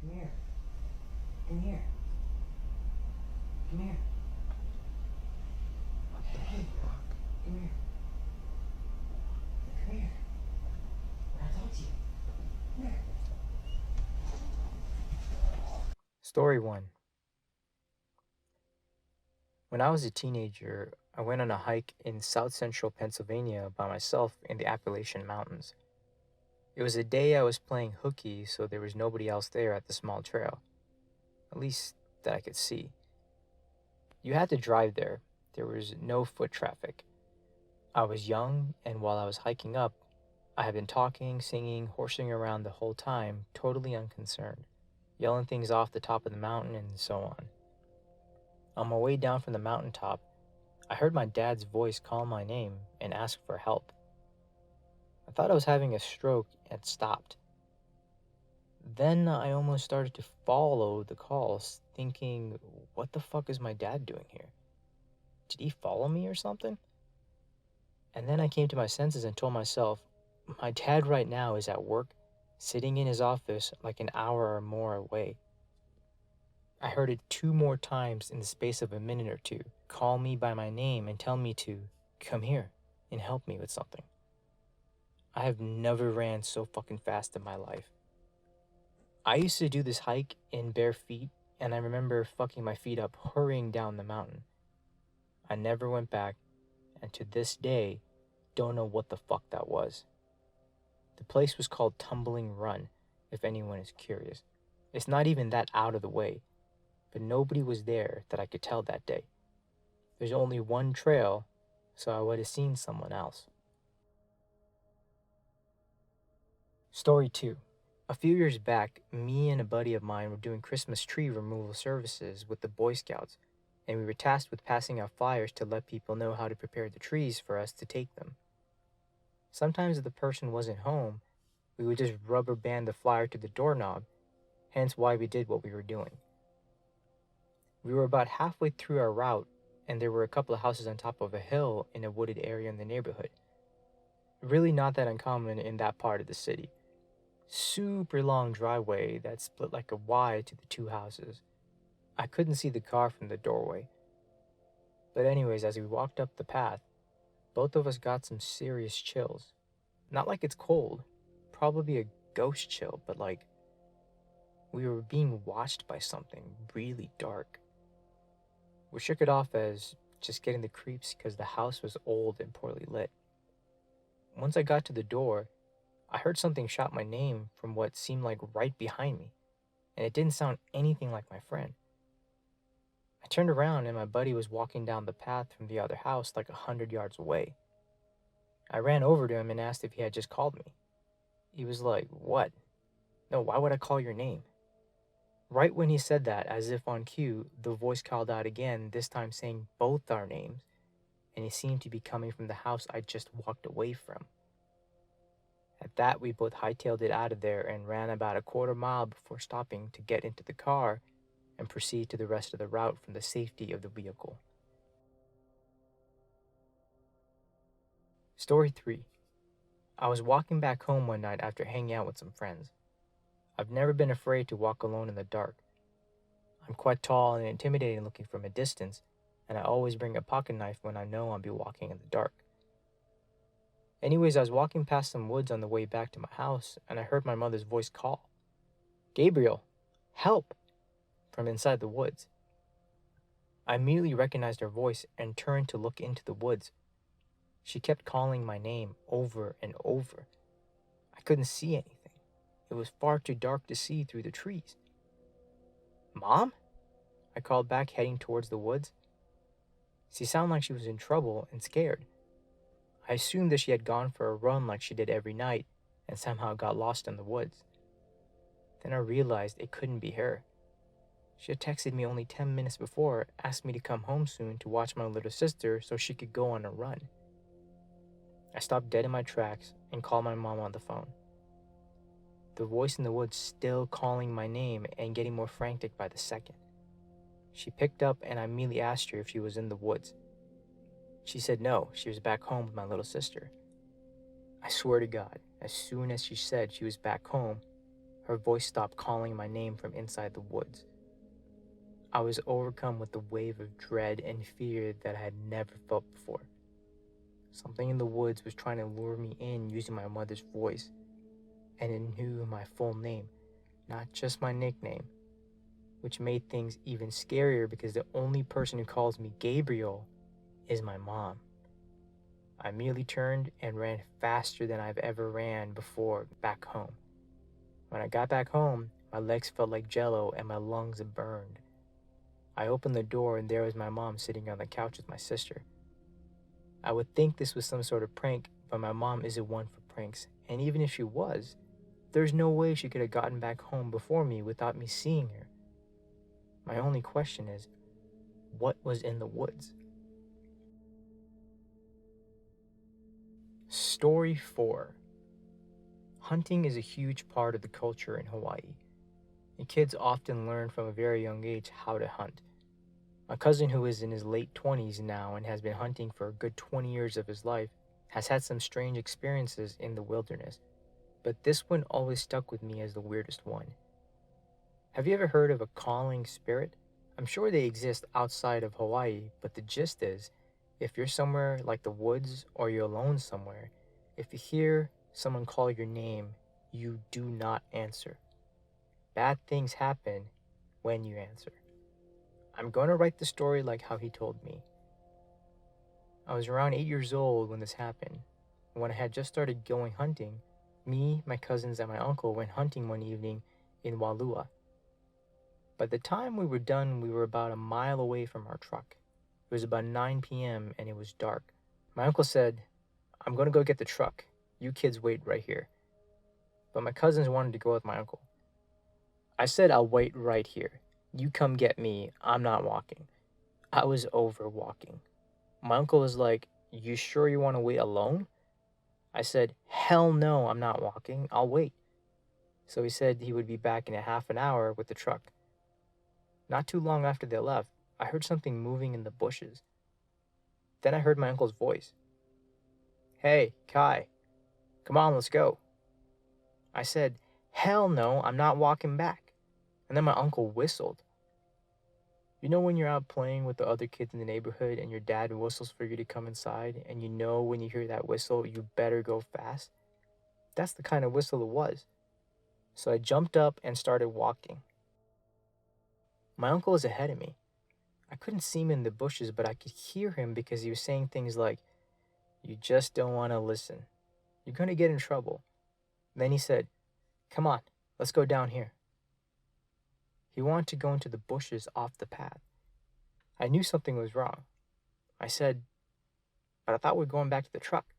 Come here. Come here. Come here. Hey, come here. Come here. I gotta talk to you. Come here. Story 1. When I was a teenager, I went on a hike in south central Pennsylvania by myself in the Appalachian Mountains. It was a day I was playing hooky, so there was nobody else there at the small trail, at least that I could see. You had to drive there. There was no foot traffic. I was young, and while I was hiking up, I had been talking, singing, horsing around the whole time, totally unconcerned, yelling things off the top of the mountain and so on. On my way down from the mountaintop, I heard my dad's voice call my name and ask for help. I thought I was having a stroke and stopped. Then I almost started to follow the calls, thinking, what the fuck is my dad doing here? Did he follow me or something? And then I came to my senses and told myself, my dad right now is at work, sitting in his office like an hour or more away. I heard it 2 more times in the space of a minute or two, call me by my name and tell me to come here and help me with something. I have never ran so fucking fast in my life. I used to do this hike in bare feet, and I remember fucking my feet up hurrying down the mountain. I never went back, and to this day, don't know what the fuck that was. The place was called Tumbling Run, if anyone is curious. It's not even that out of the way, but nobody was there that I could tell that day. There's only one trail, so I would have seen someone else. Story 2. A few years back, me and a buddy of mine were doing Christmas tree removal services with the Boy Scouts, and we were tasked with passing out flyers to let people know how to prepare the trees for us to take them. Sometimes if the person wasn't home, we would just rubber band the flyer to the doorknob, hence why we did what we were doing. We were about halfway through our route, and there were a couple of houses on top of a hill in a wooded area in the neighborhood. Really not that uncommon in that part of the city. Super long driveway that split like a Y to the 2 houses. I couldn't see the car from the doorway. But anyways, as we walked up the path, both of us got some serious chills. Not like it's cold, probably a ghost chill, but like we were being watched by something really dark. We shook it off as just getting the creeps because the house was old and poorly lit. Once I got to the door, I heard something shout my name from what seemed like right behind me, and it didn't sound anything like my friend. I turned around and my buddy was walking down the path from the other house like 100 yards away. I ran over to him and asked if he had just called me. He was like, "What? No, why would I call your name?" Right when he said that, as if on cue, the voice called out again, this time saying both our names, and he seemed to be coming from the house I just walked away from. At that, we both hightailed it out of there and ran about a quarter mile before stopping to get into the car and proceed to the rest of the route from the safety of the vehicle. Story 3. I was walking back home one night after hanging out with some friends. I've never been afraid to walk alone in the dark. I'm quite tall and intimidating looking from a distance, and I always bring a pocket knife when I know I'll be walking in the dark. Anyways, I was walking past some woods on the way back to my house, and I heard my mother's voice call, "Gabriel, help!" from inside the woods. I immediately recognized her voice and turned to look into the woods. She kept calling my name over and over. I couldn't see anything. It was far too dark to see through the trees. "Mom?" I called back, heading towards the woods. She sounded like she was in trouble and scared. I assumed that she had gone for a run like she did every night and somehow got lost in the woods. Then I realized it couldn't be her. She had texted me only 10 minutes before, asked me to come home soon to watch my little sister so she could go on a run. I stopped dead in my tracks and called my mom on the phone. The voice in the woods still calling my name and getting more frantic by the second. She picked up and I immediately asked her if she was in the woods. She said no, she was back home with my little sister. I swear to God, as soon as she said she was back home, her voice stopped calling my name from inside the woods. I was overcome with a wave of dread and fear that I had never felt before. Something in the woods was trying to lure me in using my mother's voice, and it knew my full name, not just my nickname, which made things even scarier because the only person who calls me Gabriel is my mom. I immediately turned and ran faster than I've ever ran before back home. When I got back home, my legs felt like jello and my lungs burned. I opened the door and there was my mom sitting on the couch with my sister. I would think this was some sort of prank, but my mom isn't one for pranks, and even if she was, there's no way she could have gotten back home before me without me seeing her. My only question is, what was in the woods? Story 4. Hunting is a huge part of the culture in Hawaii, and kids often learn from a very young age how to hunt. My cousin, who is in his late 20s now and has been hunting for a good 20 years of his life, has had some strange experiences in the wilderness, but this one always stuck with me as the weirdest one. Have you ever heard of a calling spirit? I'm sure they exist outside of Hawaii, but the gist is, if you're somewhere like the woods or you're alone somewhere, if you hear someone call your name, you do not answer. Bad things happen when you answer. I'm going to write the story like how he told me. I was around 8 years old when this happened. When I had just started going hunting, me, my cousins, and my uncle went hunting one evening in Walua. By the time we were done, we were about a mile away from our truck. It was about 9 p.m. and it was dark. My uncle said, "I'm going to go get the truck. You kids wait right here." But my cousins wanted to go with my uncle. I said, "I'll wait right here. You come get me. I'm not walking." I was over walking. My uncle was like, "You sure you want to wait alone?" I said, "Hell no, I'm not walking. I'll wait." So he said he would be back in a half an hour with the truck. Not too long after they left, I heard something moving in the bushes. Then I heard my uncle's voice. "Hey, Kai, come on, let's go." I said, "Hell no, I'm not walking back." And then my uncle whistled. You know when you're out playing with the other kids in the neighborhood and your dad whistles for you to come inside, and you know when you hear that whistle, you better go fast? That's the kind of whistle it was. So I jumped up and started walking. My uncle was ahead of me. I couldn't see him in the bushes, but I could hear him because he was saying things like, "You just don't want to listen. You're going to get in trouble." Then he said, "Come on, let's go down here." He wanted to go into the bushes off the path. I knew something was wrong. I said, "But I thought we were going back to the truck."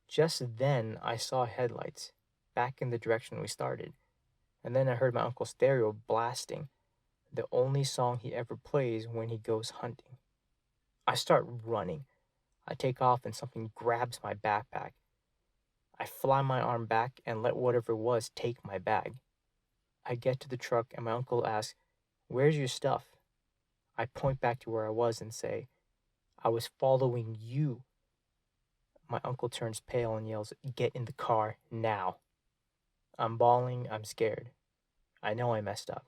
Just then, I saw headlights back in the direction we started, and then I heard my uncle's stereo blasting, the only song he ever plays when he goes hunting. I start running. I take off and something grabs my backpack. I fly my arm back and let whatever it was take my bag. I get to the truck and my uncle asks, "Where's your stuff?" I point back to where I was and say, "I was following you." My uncle turns pale and yells, "Get in the car now." I'm bawling, I'm scared. I know I messed up.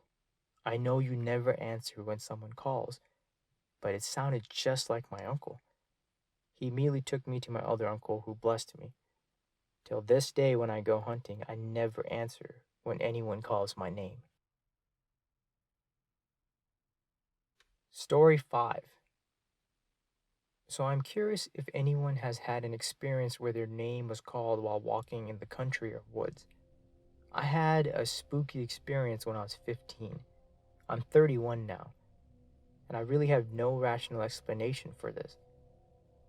I know you never answer when someone calls, but it sounded just like my uncle. He immediately took me to my other uncle who blessed me. Till this day when I go hunting, I never answer when anyone calls my name. Story 5. So I'm curious if anyone has had an experience where their name was called while walking in the country or woods. I had a spooky experience when I was 15. I'm 31 now, and I really have no rational explanation for this.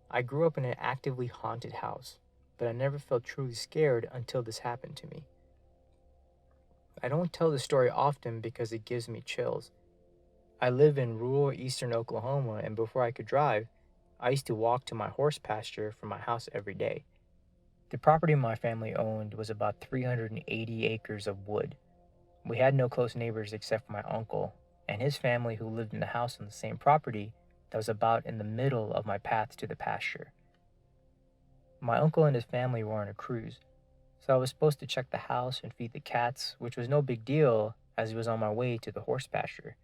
I grew up in an actively haunted house, but I never felt truly scared until this happened to me. I don't tell this story often because it gives me chills. I live in rural eastern Oklahoma, and before I could drive, I used to walk to my horse pasture from my house every day. The property my family owned was about 380 acres of wood. We had no close neighbors except for my uncle and his family who lived in the house on the same property that was about in the middle of my path to the pasture. My uncle and his family were on a cruise, So I was supposed to check the house and feed the cats, which was no big deal as it was on my way to the horse pasture.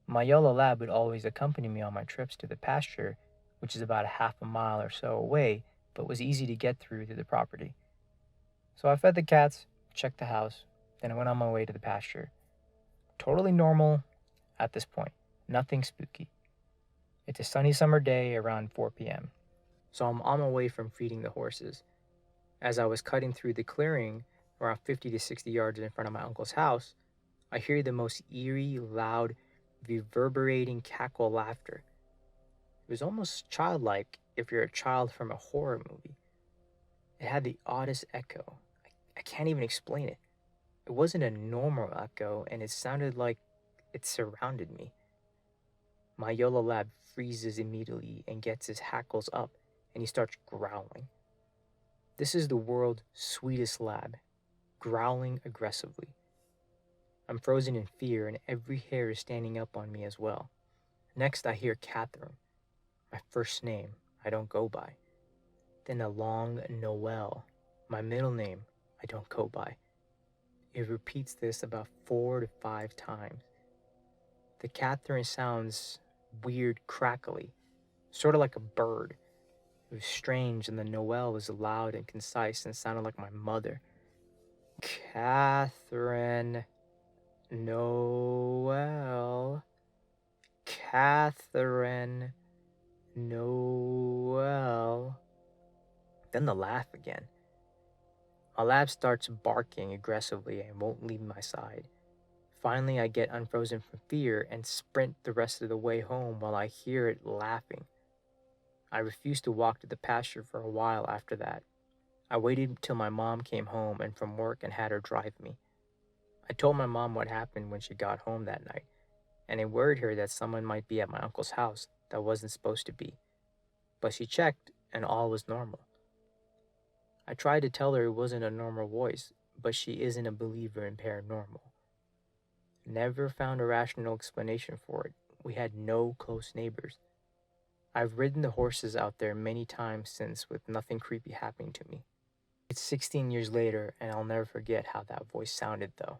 My yellow lab would always accompany me on my trips to the pasture, which is about a half a mile or so away, but was easy to get through to the property. So I fed the cats, checked the house, then I went on my way to the pasture. Totally normal at this point, nothing spooky. It's a sunny summer day around 4 p.m. So I'm on my way from feeding the horses. As I was cutting through the clearing around 50 to 60 yards in front of my uncle's house, I hear the most eerie, loud, reverberating cackle laughter. It was almost childlike if you're a child from a horror movie. It had the oddest echo. I can't even explain it. It wasn't a normal echo, and it sounded like it surrounded me. My YOLO lab freezes immediately and gets his hackles up, and he starts growling. This is the world's sweetest lab, growling aggressively. I'm frozen in fear, and every hair is standing up on me as well. Next, I hear Catherine, my first name I don't go by. Then a long Noel, my middle name I don't go by. It repeats this about 4 to 5 times. The Catherine sounds weird, crackly, sort of like a bird. It was strange, and the Noel was loud and concise and sounded like my mother. Catherine, Noel, Catherine, Noel. Then the laugh again. My lab starts barking aggressively and won't leave my side. Finally, I get unfrozen from fear and sprint the rest of the way home while I hear it laughing. I refused to walk to the pasture for a while after that. I waited till my mom came home and from work and had her drive me. I told my mom what happened when she got home that night, and it worried her that someone might be at my uncle's house that wasn't supposed to be. But she checked and all was normal. I tried to tell her it wasn't a normal voice, but she isn't a believer in paranormal. Never found a rational explanation for it. We had no close neighbors. I've ridden the horses out there many times since with nothing creepy happening to me. It's 16 years later, and I'll never forget how that voice sounded though.